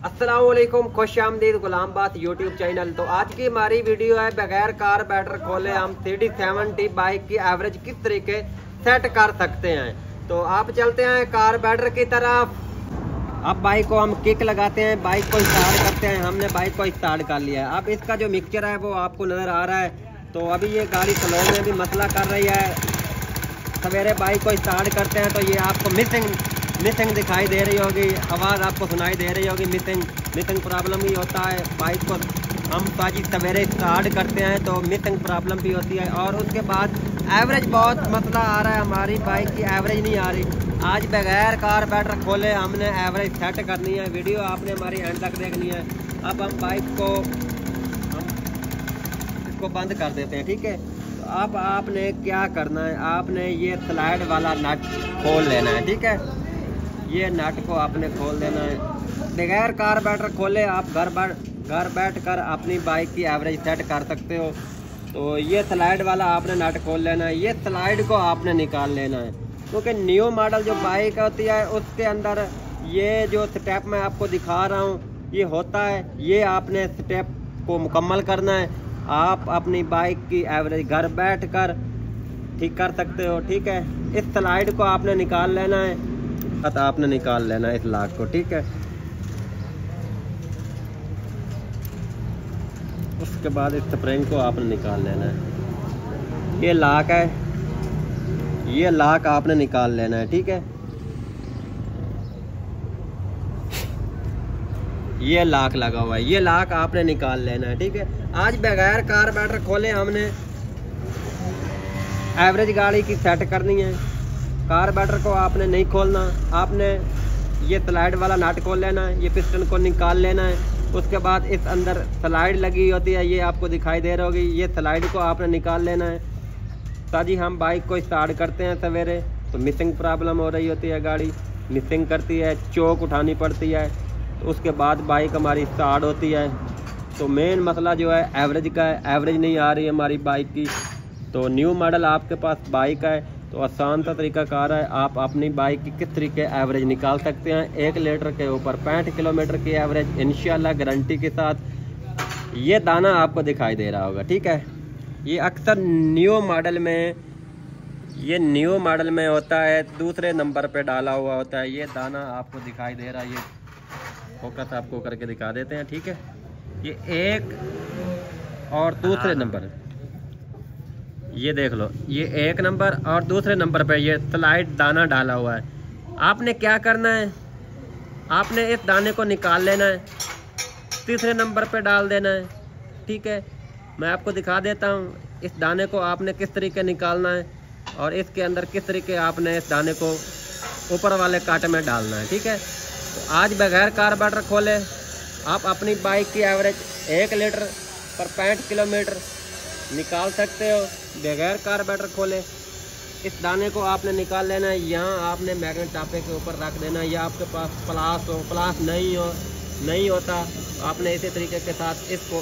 अस्सलामुअलैकुम, खुश आमदीद गुलामबाद यूट्यूब चैनल। तो आज की हमारी वीडियो है बगैर कार्बोरेटर खोले हम CD70 बाइक की एवरेज किस तरीके सेट कर सकते हैं। तो आप चलते हैं कार्बोरेटर की तरफ। अब बाइक को हम किक लगाते हैं, बाइक को स्टार्ट करते हैं। हमने बाइक को स्टार्ट कर लिया है। अब इसका जो मिक्सचर है वो आपको नज़र आ रहा है। तो अभी ये गाड़ी स्लो में भी मसला कर रही है। सवेरे बाइक को स्टार्ट करते हैं तो ये आपको मिसिंग दिखाई दे रही होगी, आवाज़ आपको सुनाई दे रही होगी। मिसिंग प्रॉब्लम ही होता है। बाइक को हम ताजी सवेरे स्टार्ट करते हैं तो मिसिंग प्रॉब्लम भी होती है। और उसके बाद एवरेज बहुत मसला आ रहा है, हमारी बाइक की एवरेज नहीं आ रही। आज बगैर कार्बोरेटर खोले हमने एवरेज सेट करनी है। वीडियो आपने हमारी एंड तक देखनी है। अब हम बाइक को इसको बंद कर देते हैं, ठीक है। तो अब आपने क्या करना है, आपने ये स्लाइड वाला नट खोल लेना है, ठीक है। ये नट को आपने खोल देना है। बगैर कार्बोरेटर खोले आप घर बैठ कर अपनी बाइक की एवरेज सेट कर सकते हो। तो ये स्लाइड वाला आपने नट खोल लेना है। ये स्लाइड को आपने निकाल लेना है, क्योंकि न्यू मॉडल जो बाइक होती है उसके अंदर ये जो स्टेप मैं आपको दिखा रहा हूँ ये होता है। ये आपने स्टेप को मुकम्मल करना है। आप अपनी बाइक की एवरेज घर बैठ कर ठीक कर सकते हो, ठीक है। इस स्लाइड को आपने निकाल लेना है। आपने निकाल लेना है इस लॉक को, ठीक है। उसके बाद इस स्प्रिंग को आपने निकाल लेना है। ये लॉक है, ये लॉक आपने निकाल लेना है, ठीक है। ये लॉक लगा हुआ है, ये लॉक आपने निकाल लेना है, ठीक है। आज बगैर कार्बोरेटर खोले हमने एवरेज गाड़ी की सेट करनी है। कार्बोरेटर को आपने नहीं खोलना, आपने ये स्लाइड वाला नट खोल लेना है। ये पिस्टन को निकाल लेना है। उसके बाद इस अंदर स्लाइड लगी होती है, ये आपको दिखाई दे रही होगी। ये स्लाइड को आपने निकाल लेना है। ताजी हम बाइक को स्टार्ट करते हैं सवेरे तो मिसिंग प्रॉब्लम हो रही होती है, गाड़ी मिसिंग करती है, चौक उठानी पड़ती है। तो उसके बाद बाइक हमारी स्टार्ट होती है। तो मेन मसला जो है एवरेज का है, एवरेज नहीं आ रही है हमारी बाइक की। तो न्यू मॉडल आपके पास बाइक है तो आसान सा तरीका कार है। आप अपनी बाइक की किस तरीके एवरेज निकाल सकते हैं। 1 लीटर के ऊपर 65 किलोमीटर की एवरेज इंशाल्लाह गारंटी के साथ। ये दाना आपको दिखाई दे रहा होगा, ठीक है। ये अक्सर न्यू मॉडल में होता है, दूसरे नंबर पे डाला हुआ होता है। ये दाना आपको दिखाई दे रहा है, ये फोकस आपको करके दिखा देते हैं, ठीक है। ये एक और दूसरे नंबर, ये देख लो, ये 1 नंबर और दूसरे नंबर पे ये स्लाइड दाना डाला हुआ है। आपने क्या करना है, आपने इस दाने को निकाल लेना है, तीसरे नंबर पे डाल देना है, ठीक है। मैं आपको दिखा देता हूँ इस दाने को आपने किस तरीके निकालना है और इसके अंदर किस तरीके आपने इस दाने को ऊपर वाले कांटे में डालना है, ठीक है। तो आज बगैर कार्बोरेटर खोले आप अपनी बाइक की एवरेज 1 लीटर पर 65 किलोमीटर निकाल सकते हो बगैर कार्बोरेटर खोले। इस दाने को आपने निकाल लेना है। यहाँ आपने मैग्नेट टापे के ऊपर रख देना है। या आपके पास प्लास नहीं होता तो आपने इसी तरीके के साथ इसको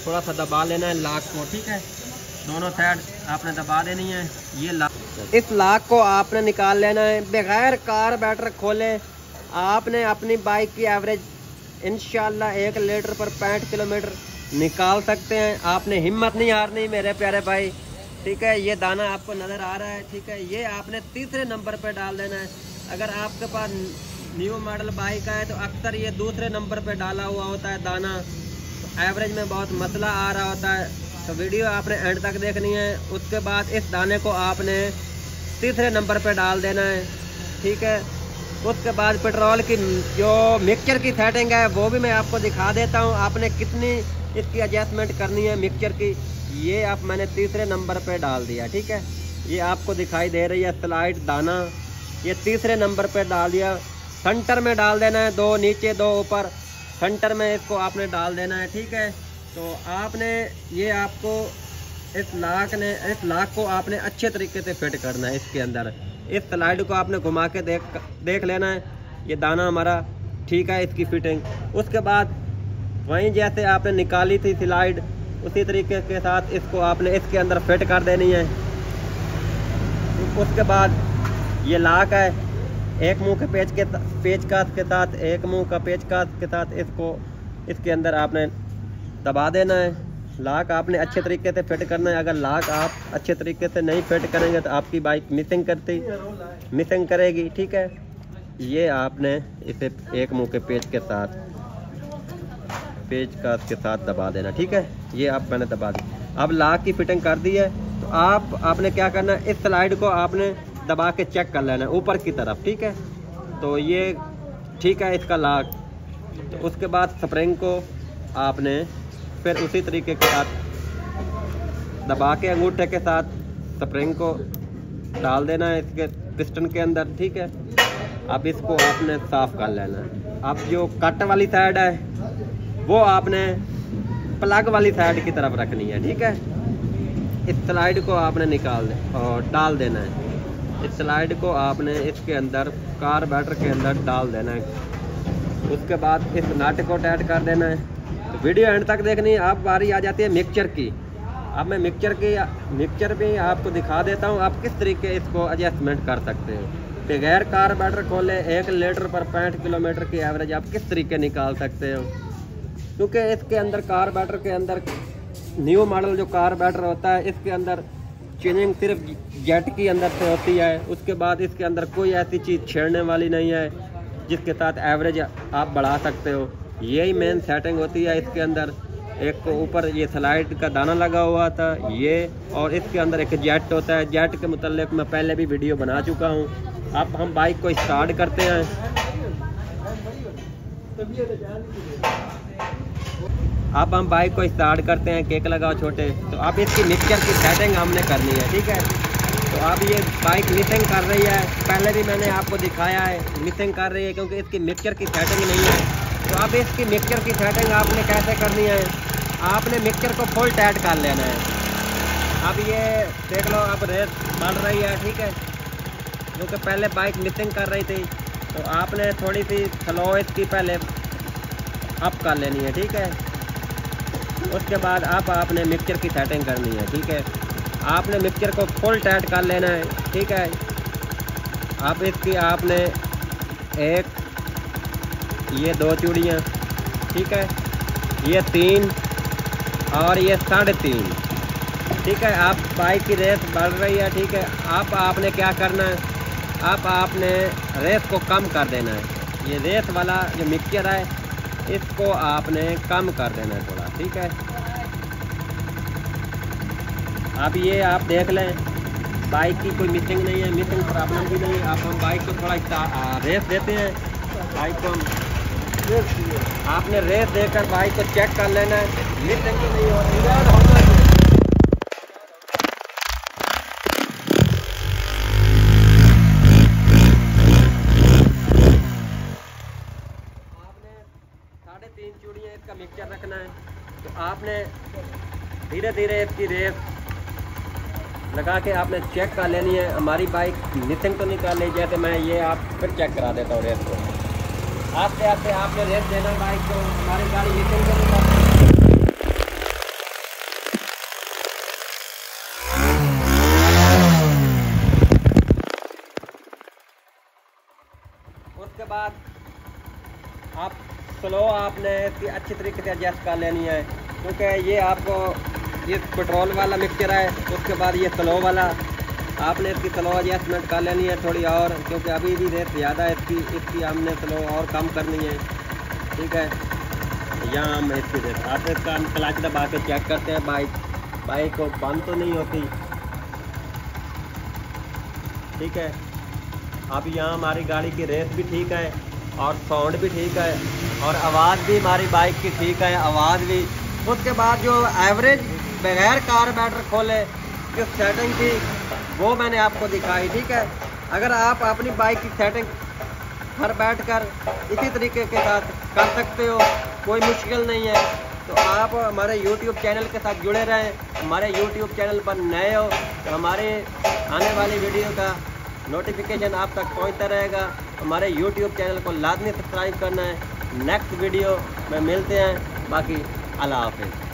थोड़ा सा दबा लेना है लॉक को, ठीक है। दोनों साइड आपने दबा देनी है। ये लॉक, इस लॉक को आपने निकाल लेना है। बगैर कार्बोरेटर खोले आपने अपनी बाइक की एवरेज इंशाल्लाह 1 लीटर पर 65 किलोमीटर निकाल सकते हैं। आपने हिम्मत नहीं हारनी मेरे प्यारे भाई, ठीक है। ये दाना आपको नज़र आ रहा है, ठीक है। ये आपने तीसरे नंबर पे डाल देना है। अगर आपके पास न्यू मॉडल बाइक है तो अक्सर ये दूसरे नंबर पे डाला हुआ होता है दाना, तो एवरेज में बहुत मसला आ रहा होता है। तो वीडियो आपने एंड तक देखनी है। उसके बाद इस दाने को आपने तीसरे नंबर पे डाल देना है, ठीक है। उसके बाद पेट्रोल की जो मिक्सचर की सेटिंग है वो भी मैं आपको दिखा देता हूँ। आपने कितनी इसकी एडजस्टमेंट करनी है मिक्सचर की, ये आप मैंने तीसरे नंबर पे डाल दिया, ठीक है। ये आपको दिखाई दे रही है स्लाइड दाना, ये तीसरे नंबर पे डाल दिया। सेंटर में डाल देना है, 2 नीचे 2 ऊपर, सेंटर में इसको आपने डाल देना है, ठीक है। तो आपने ये आपको इस लॉक को आपने अच्छे तरीके से फिट करना है इसके अंदर। इस स्लाइड को आपने घुमा के देख लेना है। ये दाना हमारा ठीक है, इसकी फिटिंग। उसके बाद वहीं जैसे आपने निकाली थी स्लाइड उसी तरीके के साथ इसको आपने इसके अंदर फिट कर देनी है। उसके बाद ये लॉक है, एक मुंह के पेचकस के साथ, एक मुंह का पेचकस के साथ इसको इसके अंदर आपने दबा देना है। लॉक आपने अच्छे तरीके से फिट करना है। अगर लॉक आप अच्छे तरीके से नहीं फिट करेंगे तो आपकी बाइक मिसिंग करेगी। ठीक है, ये आपने इसे एक मुंह के पेचकस के साथ दबा देना। ठीक है, ये आप मैंने दबा दी। अब लॉक की फिटिंग कर दी है तो आपने क्या करना है, इस स्लाइड को आपने दबा के चेक कर लेना है ऊपर की तरफ। ठीक है, तो ये ठीक है इसका लॉक। तो उसके बाद स्प्रिंग को आपने फिर उसी तरीके के साथ दबा के अंगूठे के साथ स्प्रिंग को डाल देना है इसके पिस्टन के अंदर। ठीक है, अब इसको आपने साफ कर लेना है। अब जो कट वाली साइड है वो आपने प्लग वाली साइड की तरफ रखनी है। ठीक है, इस स्लाइड को आपने निकाल दे और डाल देना है। इस स्लाइड को आपने इसके अंदर कार्बोरेटर के अंदर डाल देना है। उसके बाद इस नट को टाइट कर देना है। तो वीडियो एंड तक देखनी है। अब बारी आ जाती है मिक्सचर की। अब मैं मिक्सचर पे आपको दिखा देता हूँ आप किस तरीके इसको एडजस्टमेंट कर सकते हो। बगैर कार्बोरेटर खोले 1 लीटर पर 65 किलोमीटर की एवरेज आप किस तरीके निकाल सकते हो, क्योंकि इसके अंदर कार्बोरेटर के अंदर न्यू मॉडल जो कार्बोरेटर होता है इसके अंदर चेंजिंग सिर्फ जेट की अंदर से होती है। उसके बाद इसके अंदर कोई ऐसी चीज़ छेड़ने वाली नहीं है जिसके साथ एवरेज आप बढ़ा सकते हो। यही मेन सेटिंग होती है इसके अंदर। एक को ऊपर ये स्लाइड का दाना लगा हुआ था ये, और इसके अंदर एक जेट होता है। जेट के मुताल्लिक मैं पहले भी वीडियो बना चुका हूँ। अब हम बाइक को स्टार्ट करते हैं। अब हम बाइक को स्टार्ट करते हैं। केक लगाओ छोटे। तो अब इसकी मिक्सचर की सेटिंग हमने करनी है। ठीक है, तो अब ये बाइक मिसिंग कर रही है। पहले भी मैंने आपको दिखाया है मिसिंग कर रही है क्योंकि इसकी मिक्सचर की सेटिंग नहीं है। तो अब इसकी मिक्सचर की सेटिंग आपने कैसे करनी है, आपने मिक्सचर को फुल टाइट कर लेना है। अब ये देख लो अब रेस बढ़ रही है। ठीक है, क्योंकि पहले बाइक मिसिंग कर रही थी तो आपने थोड़ी सी स्लो इसकी पहले अप कर लेनी है। ठीक है, उसके बाद अब आपने मिक्सचर की सेटिंग करनी है। ठीक है, आपने मिक्सचर को फुल टाइट कर लेना है। ठीक है, अब इसकी आपने एक ये 2 चूड़ियाँ, ठीक है, ये 3 और ये 3.5। ठीक है, आप बाइक की रेस बढ़ रही है। ठीक है, अब आपने क्या करना है, अब आपने रेस को कम कर देना है। ये रेस वाला जो मिक्सचर है इसको आपने कम कर देना है थोड़ा। ठीक है, अब ये आप देख लें बाइक की कोई मिसिंग नहीं है, मिसिंग प्रॉब्लम भी नहीं है। अब हम बाइक को थोड़ा रेस देते हैं। बाइक को आपने रेस देकर बाइक को चेक कर लेना है मिसिंग भी नहीं हो रही है। आपने 3.5 चूड़ियाँ इसका मिक्सचर रखना है। तो आपने धीरे धीरे इसकी रेस लगा के आपने चेक कर लेनी है हमारी बाइक मिसिंग तो निकाल ली। जैसे मैं ये आप फिर चेक करा देता हूँ रेस को। आस्ते आस्ते आपने रेस देना बाइक को, हमारी गाड़ी मिसिंग तो निकाल। उसके बाद आप स्लो आपने इसकी अच्छी तरीके से एडजस्ट कर लेनी है, क्योंकि ये आपको ये पेट्रोल वाला मिक्सचर है। उसके बाद ये स्लो वाला आपने इसकी स्लो एडजस्टमेंट कर लेनी है थोड़ी और, क्योंकि अभी भी रेस ज़्यादा है इसकी हमने स्लो और कम करनी है। ठीक है, यहाँ हम इसकी रेस आप इसका हम क्लच दबा के चेक करते हैं बाइक को बंद तो नहीं होती। ठीक है, अब यहाँ हमारी गाड़ी की रेस भी ठीक है और साउंड भी ठीक है और आवाज़ भी हमारी बाइक की ठीक है, आवाज़ भी। उसके बाद जो एवरेज बगैर कार्बोरेटर खोले किस सेटिंग थी वो मैंने आपको दिखाई। ठीक है, अगर आप अपनी बाइक की सेटिंग घर बैठकर इसी तरीके के साथ कर सकते हो, कोई मुश्किल नहीं है। तो आप हमारे YouTube चैनल के साथ जुड़े रहें। हमारे YouTube चैनल पर नए हो तो हमारे आने वाली वीडियो का नोटिफिकेशन आप तक पहुंचता रहेगा। हमारे YouTube चैनल को लाजमी सब्सक्राइब करना है। नेक्स्ट वीडियो में मिलते हैं। बाकी अल्लाह हाफिज़।